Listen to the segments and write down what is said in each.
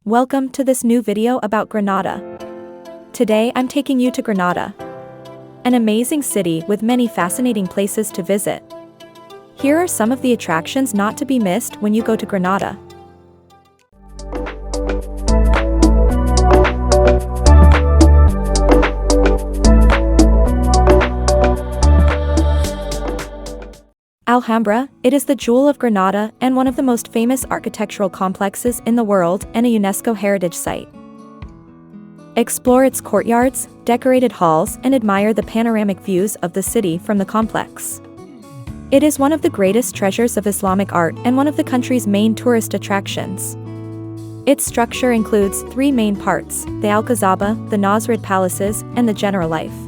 Welcome to this new video about Granada. Today I'm taking you to Granada, an amazing city with many fascinating places to visit. Here are some of the attractions not to be missed when you go to Granada. Alhambra, it is the jewel of Granada and one of the most famous architectural complexes in the world and a UNESCO heritage site. Explore its courtyards, decorated halls, and admire the panoramic views of the city from the complex. It is one of the greatest treasures of Islamic art and one of the country's main tourist attractions. Its structure includes three main parts: the Alcazaba, the Nasrid Palaces, and the Generalife.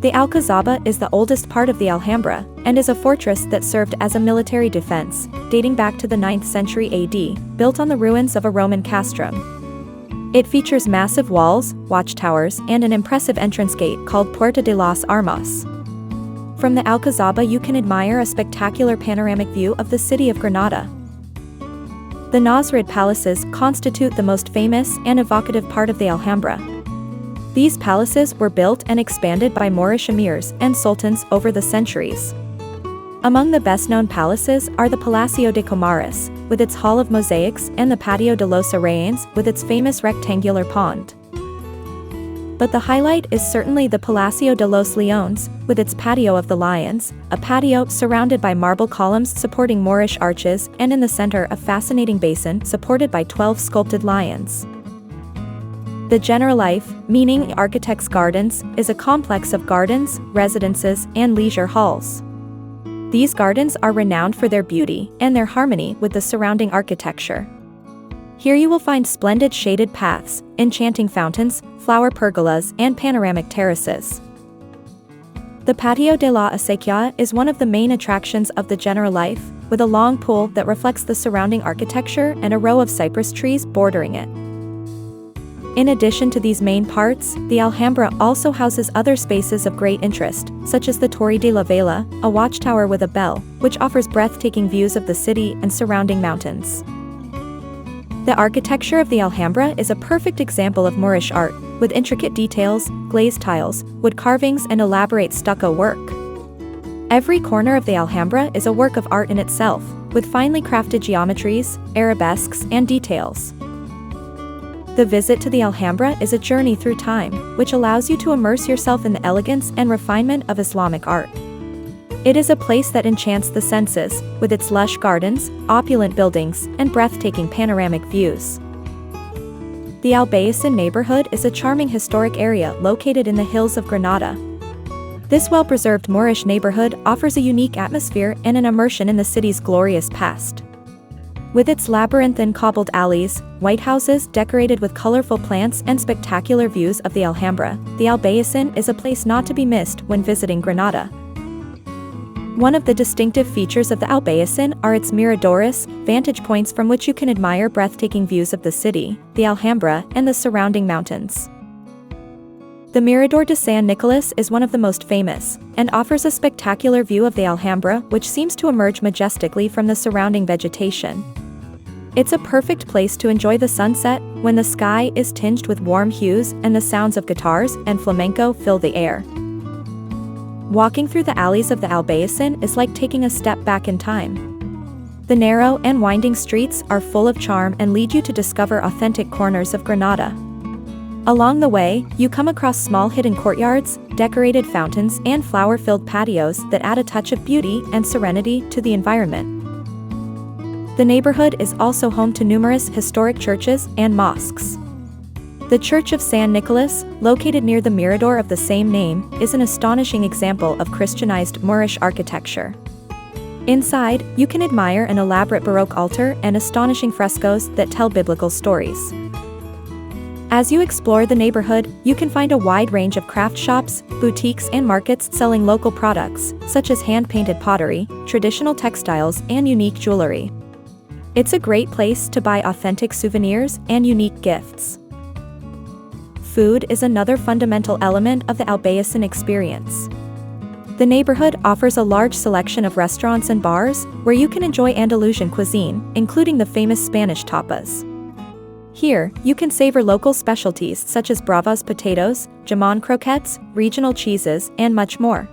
The Alcazaba is the oldest part of the Alhambra, and is a fortress that served as a military defense, dating back to the 9th century AD, built on the ruins of a Roman castrum. It features massive walls, watchtowers, and an impressive entrance gate called Puerta de las Armas. From the Alcazaba you can admire a spectacular panoramic view of the city of Granada. The Nasrid Palaces constitute the most famous and evocative part of the Alhambra. These palaces were built and expanded by Moorish emirs and sultans over the centuries. Among the best-known palaces are the Palacio de Comares, with its hall of mosaics, and the Patio de los Reyes, with its famous rectangular pond. But the highlight is certainly the Palacio de los Leones, with its Patio of the Lions, a patio surrounded by marble columns supporting Moorish arches, and in the center a fascinating basin supported by 12 sculpted lions. The Generalife, meaning architect's gardens, is a complex of gardens, residences, and leisure halls. These gardens are renowned for their beauty and their harmony with the surrounding architecture. Here you will find splendid shaded paths, enchanting fountains, flower pergolas, and panoramic terraces. The Patio de la Acequia is one of the main attractions of the Generalife, with a long pool that reflects the surrounding architecture and a row of cypress trees bordering it. In addition to these main parts, the Alhambra also houses other spaces of great interest, such as the Torre de la Vela, a watchtower with a bell, which offers breathtaking views of the city and surrounding mountains. The architecture of the Alhambra is a perfect example of Moorish art, with intricate details, glazed tiles, wood carvings, and elaborate stucco work. Every corner of the Alhambra is a work of art in itself, with finely crafted geometries, arabesques, and details. The visit to the Alhambra is a journey through time, which allows you to immerse yourself in the elegance and refinement of Islamic art. It is a place that enchants the senses, with its lush gardens, opulent buildings, and breathtaking panoramic views. The Albaicín Neighborhood is a charming historic area located in the hills of Granada. This well-preserved Moorish neighborhood offers a unique atmosphere and an immersion in the city's glorious past. With its labyrinthine cobbled alleys, white houses decorated with colorful plants, and spectacular views of the Alhambra, the Albaicín is a place not to be missed when visiting Granada. One of the distinctive features of the Albaicín are its Miradores, vantage points from which you can admire breathtaking views of the city, the Alhambra, and the surrounding mountains. The Mirador de San Nicolás is one of the most famous, and offers a spectacular view of the Alhambra which seems to emerge majestically from the surrounding vegetation. It's a perfect place to enjoy the sunset, when the sky is tinged with warm hues and the sounds of guitars and flamenco fill the air. Walking through the alleys of the Albaicín is like taking a step back in time. The narrow and winding streets are full of charm and lead you to discover authentic corners of Granada. Along the way, you come across small hidden courtyards, decorated fountains, and flower-filled patios that add a touch of beauty and serenity to the environment. The neighborhood is also home to numerous historic churches and mosques. The Church of San Nicolás, located near the Mirador of the same name, is an astonishing example of Christianized Moorish architecture. Inside, you can admire an elaborate Baroque altar and astonishing frescoes that tell biblical stories. As you explore the neighborhood, you can find a wide range of craft shops, boutiques, and markets selling local products, such as hand-painted pottery, traditional textiles, and unique jewelry. It's a great place to buy authentic souvenirs and unique gifts. Food is another fundamental element of the Albaicín experience. The neighborhood offers a large selection of restaurants and bars, where you can enjoy Andalusian cuisine, including the famous Spanish tapas. Here, you can savor local specialties such as Brava's potatoes, jamon croquettes, regional cheeses, and much more.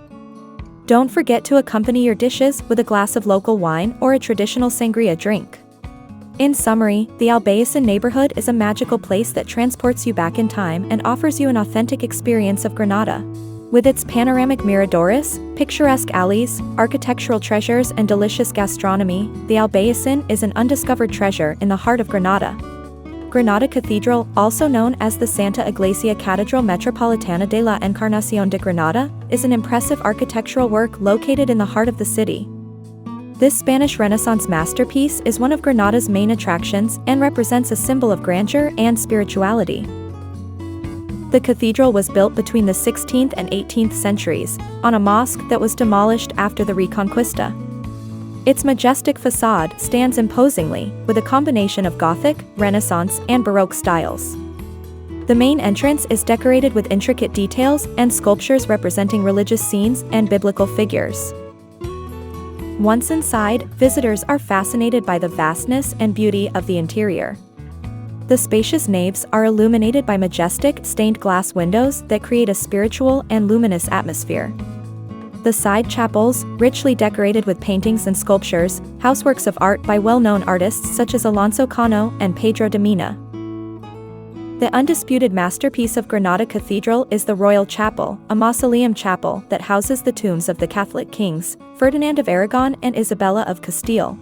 Don't forget to accompany your dishes with a glass of local wine or a traditional sangria drink. In summary, the Albaicín Neighborhood is a magical place that transports you back in time and offers you an authentic experience of Granada. With its panoramic miradores, picturesque alleys, architectural treasures, and delicious gastronomy, the Albaicín is an undiscovered treasure in the heart of Granada. Granada Cathedral, also known as the Santa Iglesia Catedral Metropolitana de la Encarnación de Granada, is an impressive architectural work located in the heart of the city. This Spanish Renaissance masterpiece is one of Granada's main attractions and represents a symbol of grandeur and spirituality. The cathedral was built between the 16th and 18th centuries, on a mosque that was demolished after the Reconquista. Its majestic facade stands imposingly, with a combination of Gothic, Renaissance, and Baroque styles. The main entrance is decorated with intricate details and sculptures representing religious scenes and biblical figures. Once inside, visitors are fascinated by the vastness and beauty of the interior. The spacious naves are illuminated by majestic, stained glass windows that create a spiritual and luminous atmosphere. The side chapels, richly decorated with paintings and sculptures, houseworks of art by well-known artists such as Alonso Cano and Pedro de Mina. The undisputed masterpiece of Granada Cathedral is the Royal Chapel, a mausoleum chapel that houses the tombs of the Catholic kings, Ferdinand of Aragon and Isabella of Castile.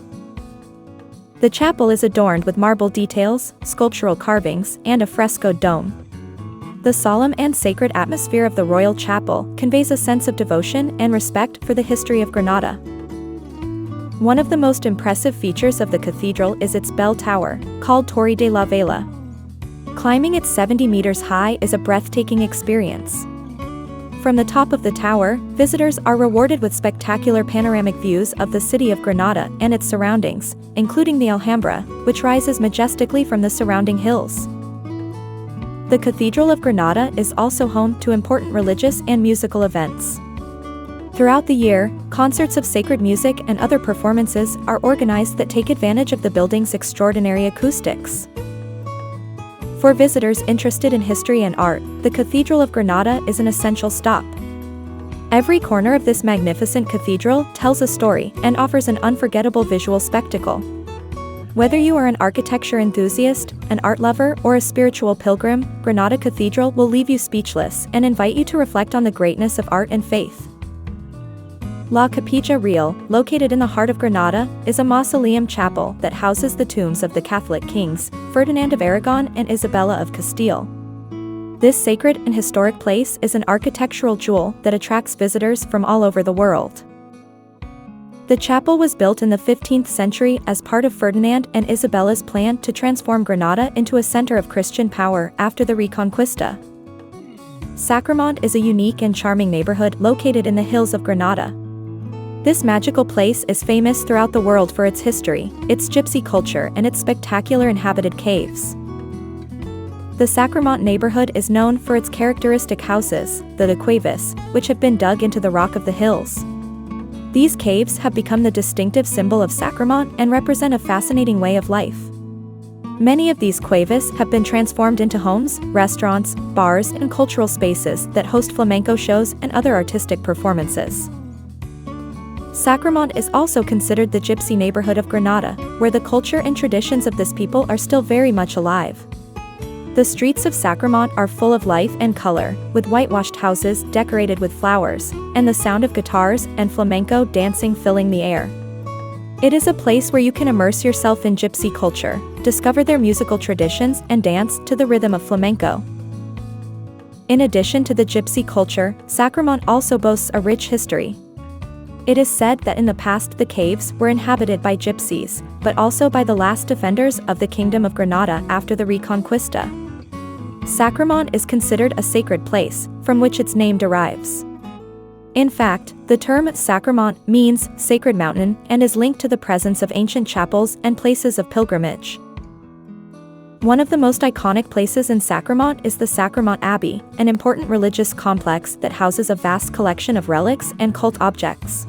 The chapel is adorned with marble details, sculptural carvings, and a frescoed dome. The solemn and sacred atmosphere of the Royal Chapel conveys a sense of devotion and respect for the history of Granada. One of the most impressive features of the cathedral is its bell tower, called Torre de la Vela. Climbing it 70 meters high is a breathtaking experience. From the top of the tower, visitors are rewarded with spectacular panoramic views of the city of Granada and its surroundings, including the Alhambra, which rises majestically from the surrounding hills. The Cathedral of Granada is also home to important religious and musical events. Throughout the year, concerts of sacred music and other performances are organized that take advantage of the building's extraordinary acoustics. For visitors interested in history and art, the Cathedral of Granada is an essential stop. Every corner of this magnificent cathedral tells a story and offers an unforgettable visual spectacle. Whether you are an architecture enthusiast, an art lover, or a spiritual pilgrim, Granada Cathedral will leave you speechless and invite you to reflect on the greatness of art and faith. La Capilla Real, located in the heart of Granada, is a mausoleum chapel that houses the tombs of the Catholic kings, Ferdinand of Aragon and Isabella of Castile. This sacred and historic place is an architectural jewel that attracts visitors from all over the world. The chapel was built in the 15th century as part of Ferdinand and Isabella's plan to transform Granada into a center of Christian power after the Reconquista. Sacramont is a unique and charming neighborhood located in the hills of Granada. This magical place is famous throughout the world for its history, its gypsy culture, and its spectacular inhabited caves. The Sacramont neighborhood is known for its characteristic houses, the cuevas, which have been dug into the rock of the hills. These caves have become the distinctive symbol of Sacramont and represent a fascinating way of life. Many of these cuevas have been transformed into homes, restaurants, bars, and cultural spaces that host flamenco shows and other artistic performances. Sacramont is also considered the gypsy neighborhood of Granada, where the culture and traditions of this people are still very much alive. The streets of Sacramont are full of life and color, with whitewashed houses decorated with flowers, and the sound of guitars and flamenco dancing filling the air. It is a place where you can immerse yourself in gypsy culture, discover their musical traditions, and dance to the rhythm of flamenco. In addition to the gypsy culture, Sacramont also boasts a rich history. It is said that in the past the caves were inhabited by gypsies, but also by the last defenders of the Kingdom of Granada after the Reconquista. Sacramont is considered a sacred place, from which its name derives. In fact, the term Sacramont means sacred mountain and is linked to the presence of ancient chapels and places of pilgrimage. One of the most iconic places in Sacramont is the Sacramont Abbey, an important religious complex that houses a vast collection of relics and cult objects.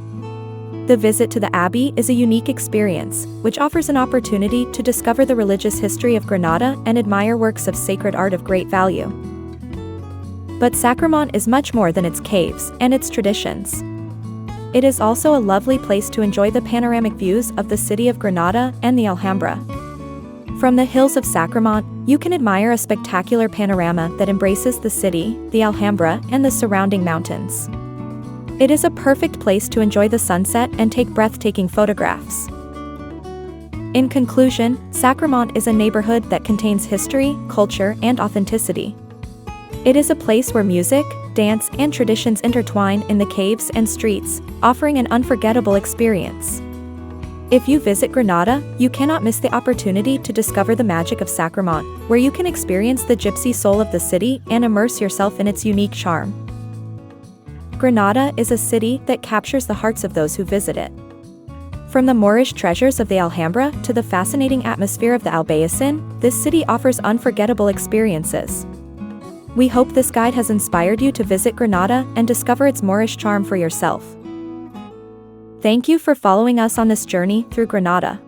The visit to the Abbey is a unique experience, which offers an opportunity to discover the religious history of Granada and admire works of sacred art of great value. But Sacremont is much more than its caves and its traditions. It is also a lovely place to enjoy the panoramic views of the city of Granada and the Alhambra. From the hills of Sacremont, you can admire a spectacular panorama that embraces the city, the Alhambra, and the surrounding mountains. It is a perfect place to enjoy the sunset and take breathtaking photographs. In conclusion, Sacremont is a neighborhood that contains history, culture, and authenticity. It is a place where music, dance, and traditions intertwine in the caves and streets, offering an unforgettable experience. If you visit Granada, you cannot miss the opportunity to discover the magic of Sacremont, where you can experience the gypsy soul of the city and immerse yourself in its unique charm. Granada is a city that captures the hearts of those who visit it. From the Moorish treasures of the Alhambra to the fascinating atmosphere of the Albaicín, this city offers unforgettable experiences. We hope this guide has inspired you to visit Granada and discover its Moorish charm for yourself. Thank you for following us on this journey through Granada.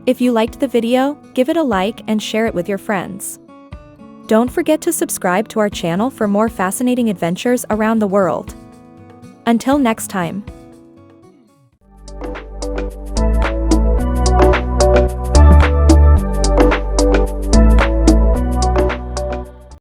If you liked the video, give it a like and share it with your friends. Don't forget to subscribe to our channel for more fascinating adventures around the world. Until next time.